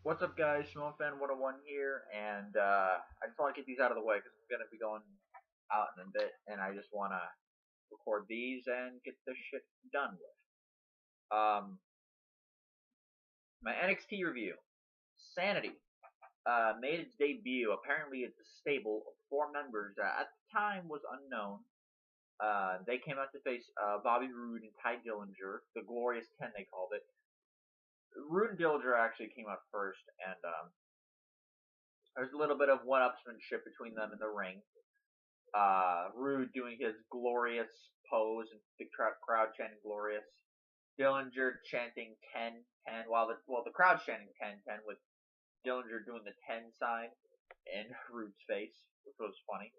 What's up, guys? Simone Fan 101 here, and I just want to get these out of the way because I'm going to be going out in a bit, and I just want to record these and get this shit done with. My NXT review. Sanity made its debut. Apparently, it's a stable of 4 members that at the time was unknown. They came out to face Bobby Roode and Ty Dillinger, the Glorious 10 they called it. Roode and Dillinger actually came out first, and there's a little bit of one-upsmanship between them in the ring. Roode doing his glorious pose and the crowd chanting glorious. Dillinger chanting 10, 10, while the crowd's chanting 10, 10 with Dillinger doing the 10 sign in Roode's face, which was funny.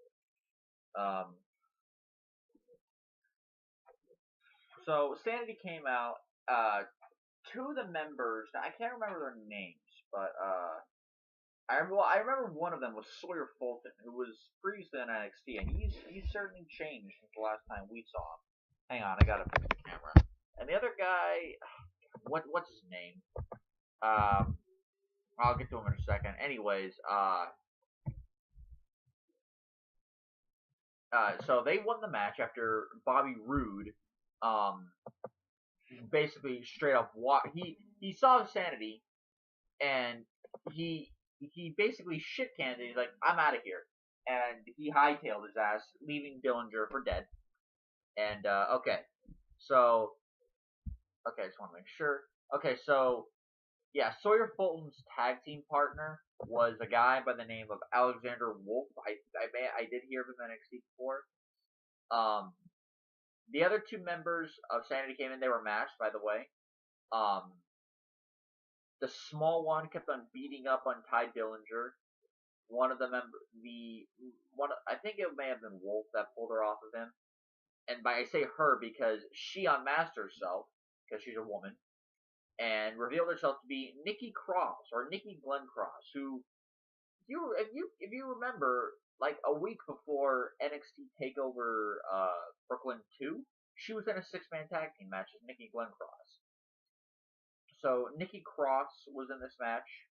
So Sanity came out. 2 of the members, I can't remember their names, but I remember one of them was Sawyer Fulton, who was previously on NXT, and he's certainly changed since the last time we saw him. Hang on, I gotta fix the camera. And the other guy, what's his name? I'll get to him in a second. Anyways, so they won the match after Bobby Roode, basically straight up he saw Sanity, and he basically shit canned it. He's like, I'm out of here, and he hightailed his ass, leaving Dillinger for dead. And okay, I just want to make sure. Okay, so yeah, Sawyer Fulton's tag team partner was a guy by the name of Alexander Wolf. I did hear of him in NXT before. The other 2 members of Sanity came in. They were matched, by the way. The small one kept on beating up on Ty Dillinger. One of the I think it may have been Wolf that pulled her off of him. And I say her because she unmasked herself, because she's a woman, and revealed herself to be Nikki Cross, or Nikki Glenn Cross, who, if you remember, like a week before NXT TakeOver Brooklyn 2, she was in a 6-man tag team match with Nikki Glenn Cross. So Nikki Cross was in this match.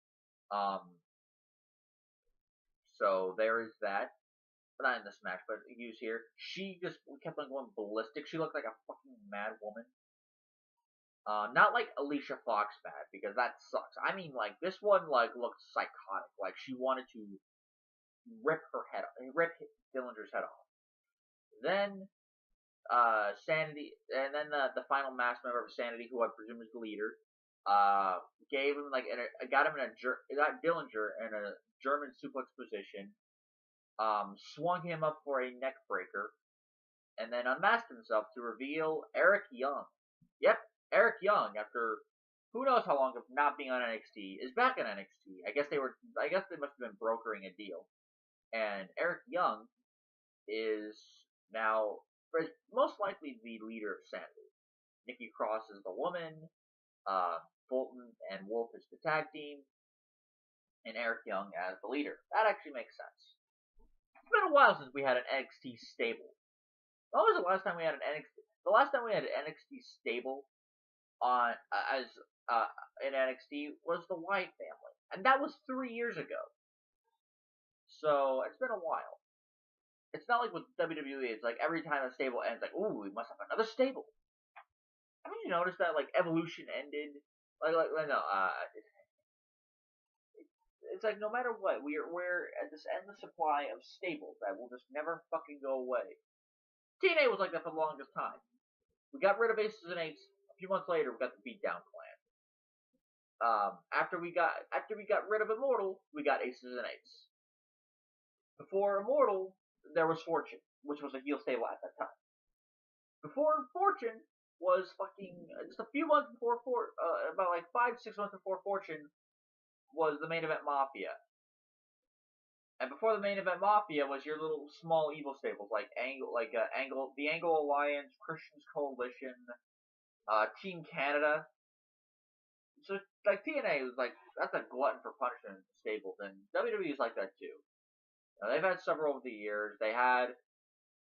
So there is that. But not in this match, but he was here. She just kept on going ballistic. She looked like a fucking mad woman. Not like Alicia Fox bad, because that sucks. I mean, like, this one, like, looked psychotic. Like, she wanted to rip Dillinger's head off. Then, Sanity, and then the final masked member of Sanity, who I presume is the leader, gave him, like, got Dillinger in a German suplex position, swung him up for a neck breaker, and then unmasked himself to reveal Eric Young. Yep, Eric Young, after who knows how long of not being on NXT, is back on NXT. I guess they must have been brokering a deal. And Eric Young is now most likely the leader of Sanity. Nikki Cross is the woman, Fulton and Wolf is the tag team, and Eric Young as the leader. That actually makes sense. It's been a while since we had an NXT stable. When was the last time we had an NXT? The last time we had an NXT stable in NXT was the Wyatt family, and that was 3 years ago. So it's been a while. It's not like with WWE. It's like every time a stable ends, like, ooh, we must have another stable. Haven't you noticed that, like, Evolution ended? It's like no matter what, we're at this endless supply of stables that will just never fucking go away. TNA was like that for the longest time. We got rid of Aces and Eights. A few months later, we got the Beatdown Clan. After we got rid of Immortal, we got Aces and Eights. Before Immortal, there was Fortune, which was a heel stable at that time. Before Fortune was fucking just a few months before about like 5-6 months before Fortune was the Main Event Mafia. And before the Main Event Mafia was your little small evil stables like the Angle Alliance, Christians Coalition, Team Canada. So like TNA was like, that's a glutton for punishment stables, and WWE is like that too. Now, they've had several over the years. They had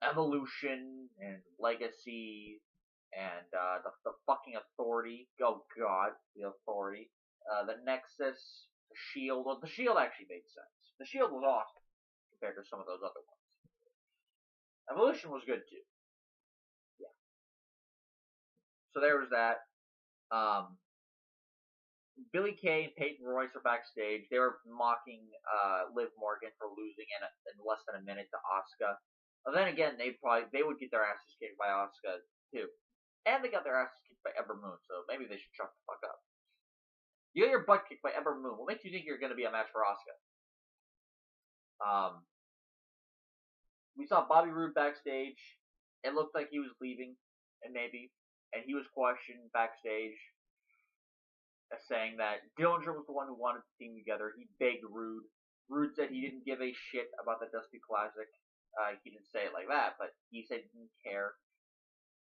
Evolution and Legacy and the fucking Authority. Oh god, the Authority. The Nexus, The Shield. Well, the Shield actually made sense. The Shield was awesome compared to some of those other ones. Evolution was good too. Yeah. So there was that. Billy Kay and Peyton Royce are backstage. They were mocking Liv Morgan for losing in less than a minute to Asuka. And then again, they would get their asses kicked by Asuka too, and they got their asses kicked by Ember Moon. So maybe they should shut the fuck up. You got your butt kicked by Ember Moon. What makes you think you're going to be a match for Asuka? We saw Bobby Roode backstage. It looked like he was leaving, and he was questioned backstage, saying that Dillinger was the one who wanted the team together. He begged Roode. Roode said he didn't give a shit about the Dusty Classic. He didn't say it like that, but he said he didn't care.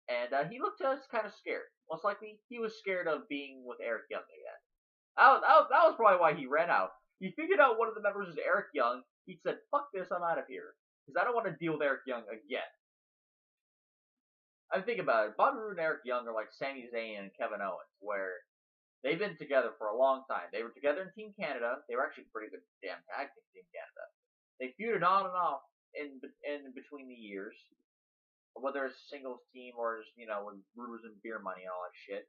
And he looked kind of scared. Most likely, he was scared of being with Eric Young again. That was probably why he ran out. He figured out one of the members was Eric Young. He said, fuck this, I'm out of here. Because I don't want to deal with Eric Young again. I think about it. Bobby Roode and Eric Young are like Sami Zayn and Kevin Owens, where they've been together for a long time. They were together in Team Canada. They were actually pretty good damn tag team, Team Canada. They feuded on and off in between the years, whether it's a singles team or just, when Roode was in Beer Money and all that shit.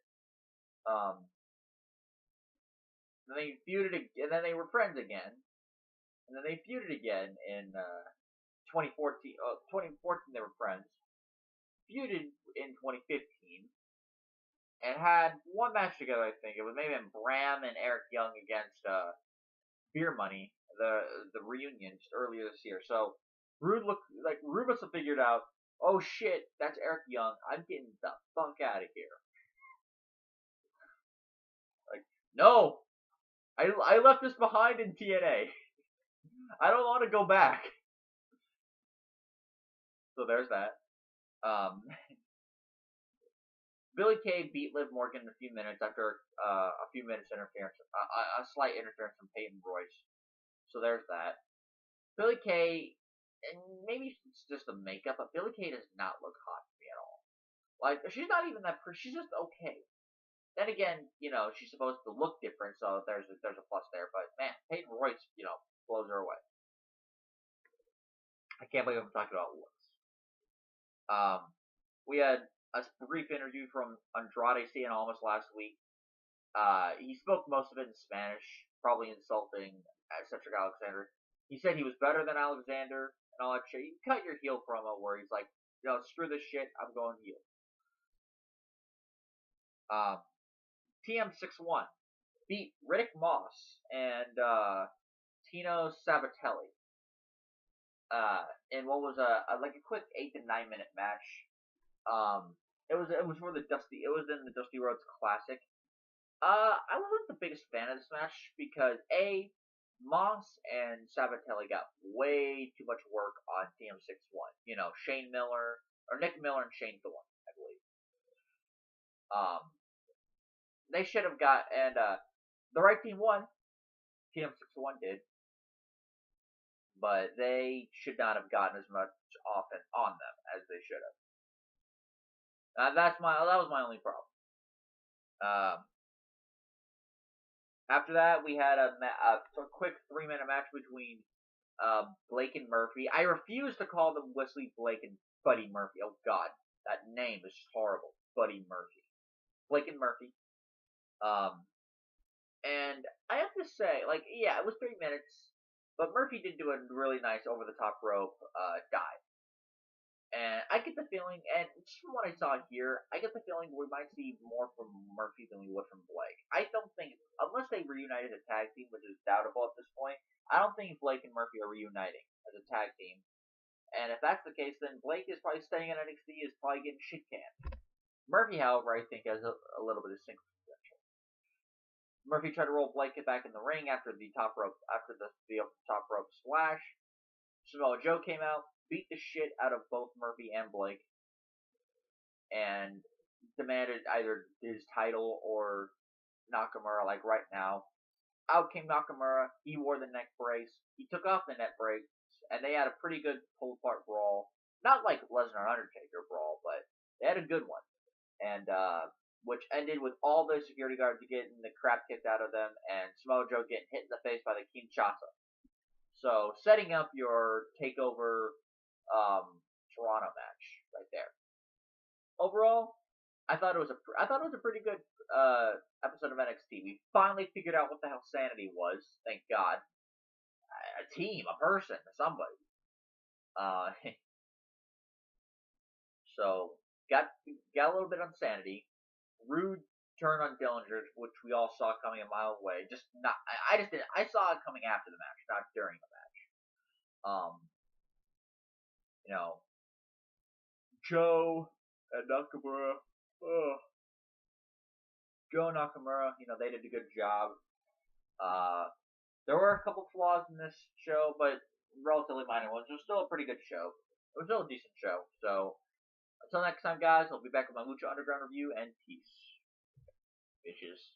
Then they feuded, and then they were friends again, and then they feuded again in 2014. 2014 they were friends. Feuded in 2015, and had one match together. I think it was maybe Bram and Eric Young against Beer Money, the reunion just earlier this year. So Roode must have figured out, oh shit, that's Eric Young. I'm getting the fuck out of here. Like, no. I left this behind in TNA. I don't want to go back. So there's that. Billy Kay beat Liv Morgan in a few minutes after a few minutes interference, a slight interference from Peyton Royce. So there's that. Billy Kay, and maybe it's just the makeup, but Billy Kay does not look hot to me at all. Like, she's not even that pretty. She's just okay. Then again, she's supposed to look different, so there's a plus there. But man, Peyton Royce, blows her away. I can't believe I'm talking about looks. We had a brief interview from Andrade Cien Almas last week. He spoke most of it in Spanish, probably insulting Cedric Alexander. He said he was better than Alexander and all that shit. You can cut your heel promo where he's like, screw this shit, I'm going heel. TM61 beat Riddick Moss and Tino Sabatelli in what was a quick 8 to 9 minute match. It was for the Dusty. It was in the Dusty Rhodes Classic. I wasn't the biggest fan of this match because Moss and Sabatelli got way too much work on TM61. Shane Miller or Nick Miller and Shane Thorne, I believe. They should have got, and the right team won. TM61 did, but they should not have gotten as much offense on them as they should have. That was my only problem. After that, we had a quick 3-minute match between Blake and Murphy. I refuse to call them Wesley Blake and Buddy Murphy. Oh God, that name is horrible. Buddy Murphy. Blake and Murphy. And I have to say, it was 3 minutes, but Murphy did do a really nice over-the-top rope dive. And I get the feeling, and just from what I saw here, I get the feeling we might see more from Murphy than we would from Blake. I don't think, unless they reunited a tag team, which is doubtable at this point, I don't think Blake and Murphy are reuniting as a tag team. And if that's the case, then Blake is probably staying in NXT, is probably getting shit canned. Murphy, however, I think has a little bit of single potential. Murphy tried to roll Blake back in the ring after the top rope splash. Samoa Joe came out, beat the shit out of both Murphy and Blake, and demanded either his title or Nakamura, right now. Out came Nakamura. He wore the neck brace. He took off the neck brace, and they had a pretty good pull-apart brawl. Not like Lesnar Undertaker brawl, but they had a good one. And which ended with all the security guards getting the crap kicked out of them and Samoa Joe getting hit in the face by the Kinshasa. So setting up your takeover Toronto match right there. Overall, I thought it was a pretty good episode of NXT. We finally figured out what the hell sanity was. Thank God. A team, a person, somebody. So got a little bit on sanity. Rude turn on Dillinger, which we all saw coming a mile away. Just not. I just didn't. I saw it coming after the match, not during the match. You know, Joe and Nakamura. Joe and Nakamura, they did a good job. There were a couple flaws in this show, but relatively minor ones. It was still a pretty good show. It was still a decent show. So, until next time, guys, I'll be back with my Lucha Underground review, and peace. Bitches.